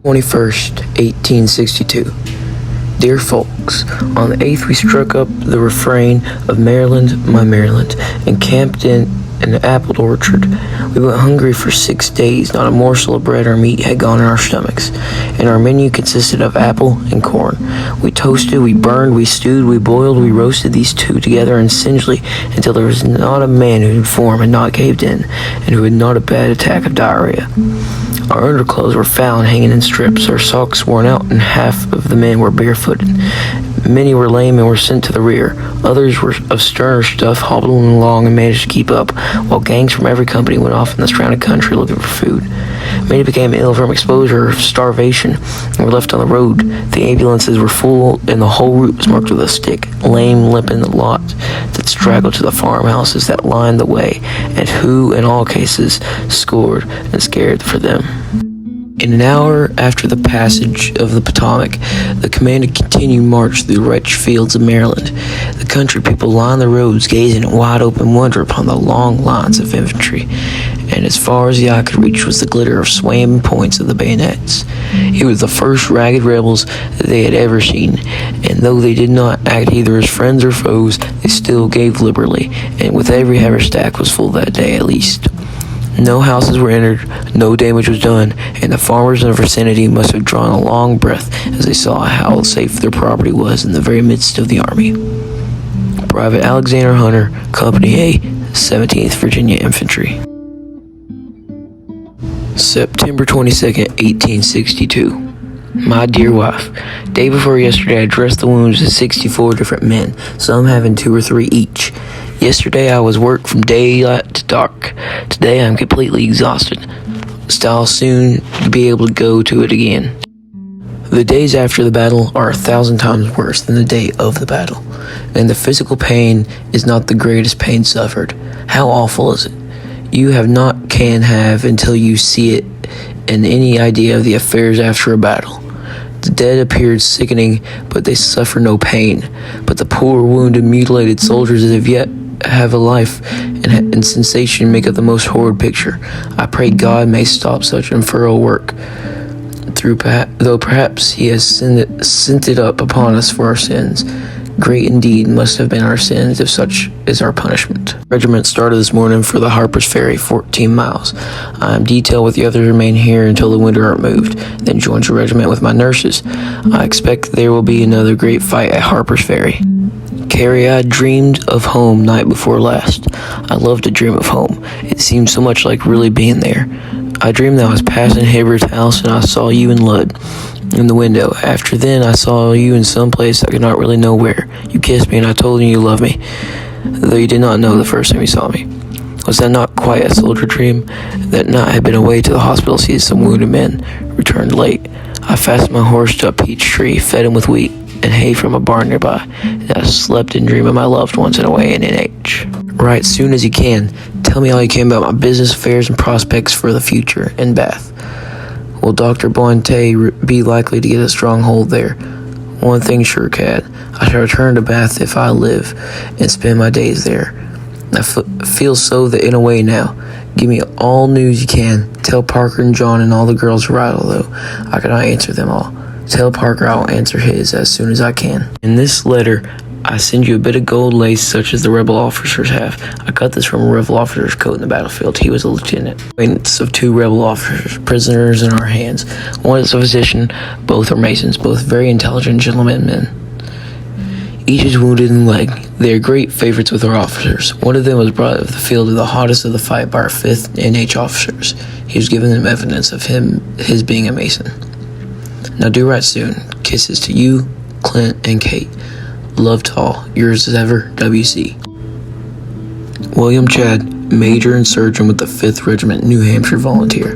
21st, 1862. Dear folks, on the 8th we struck up the refrain of Maryland, my Maryland, and camped in an apple orchard. We went hungry for 6 days. Not a morsel of bread or meat had gone in our stomachs, and our menu consisted of apple and corn. We toasted, we burned, we stewed, we boiled, we roasted these two together incessantly until there was not a man whose form had not caved in, and who had not a bad attack of diarrhea. Our underclothes were found hanging in strips, our socks worn out, and half of the men were barefooted. Many were lame and were sent to the rear. Others were of sterner stuff, hobbling along and managed to keep up, while gangs from every company went off in the surrounding country looking for food. Many became ill from exposure or starvation and were left on the road. The ambulances were full, and the whole route was marked with a stick, lame, limping the lot that straggled to the farmhouses that lined the way, and who, in all cases, scored and scared for them. In an hour after the passage of the Potomac, the commanded continued march through the rich fields of Maryland. The country people lined the roads, gazing in wide open wonder upon the long lines of infantry, and as far as the eye could reach was the glitter of swaying points of the bayonets. It was the first ragged rebels that they had ever seen, and though they did not act either as friends or foes, they still gave liberally, and with every haversack was full that day at least. No houses were entered, no damage was done, and the farmers in the vicinity must have drawn a long breath as they saw how safe their property was in the very midst of the army. Private Alexander Hunter, Company A, 17th Virginia Infantry. September 22nd, 1862. My dear wife, day before yesterday I dressed the wounds of 64 different men, some having 2 or 3 each. Yesterday I was worked from daylight to dark. Today I'm completely exhausted. Still I'll soon be able to go to it again. The days after the battle are 1,000 times worse than the day of the battle, and the physical pain is not the greatest pain suffered. How awful is it? You can have until you see it and any idea of the affairs after a battle. The dead appeared sickening, but they suffer no pain. But the poor, wounded, mutilated soldiers as of yet have a life and sensation make up the most horrid picture. I pray God may stop such infernal work, though perhaps he has sent it up upon us for our sins. Great indeed must have been our sins if such is our punishment. The regiment started this morning for the Harper's Ferry, 14 miles. I am detailed with the others remain here until the winter are moved, then joins the regiment with my nurses. I expect there will be another great fight at Harper's Ferry. Carrie, I dreamed of home night before last. I love to dream of home. It seems so much like really being there. I dreamed that I was passing Hibbard's house and I saw you and Lud in the window. After then, I saw you in some place I could not really know where. You kissed me and I told you you loved me, though you did not know the first time you saw me. Was that not quite a soldier dream? That night I had been away to the hospital to see some wounded men, returned late. I fastened my horse to a peach tree, fed him with wheat and hay from a barn nearby, and I slept and dreamed of my loved ones and away in NH. Write soon as you can. Tell me all you can about my business affairs and prospects for the future in Bath. Will Dr. Bonte be likely to get a strong hold there? One thing sure, Cad. I shall return to Bath if I live and spend my days there. I feel so that in a way now. Give me all news you can. Tell Parker and John and all the girls to write, although I cannot answer them all. Tell Parker I will answer his as soon as I can. In this letter, I send you a bit of gold lace such as the rebel officers have. I cut this from a rebel officer's coat in the battlefield. He was a lieutenant. Acquaintance of 2 rebel officers, prisoners in our hands. One is a physician, both are masons, both very intelligent gentlemen men. Each is wounded in the leg. They are great favorites with our officers. One of them was brought to the field of the hottest of the fight by our 5th NH officers. He was giving them evidence of his being a mason. Now do write soon. Kisses to you, Clint, and Kate. Love to all. Yours as ever, W.C. William Chad, Major and Surgeon with the 5th Regiment, New Hampshire Volunteer.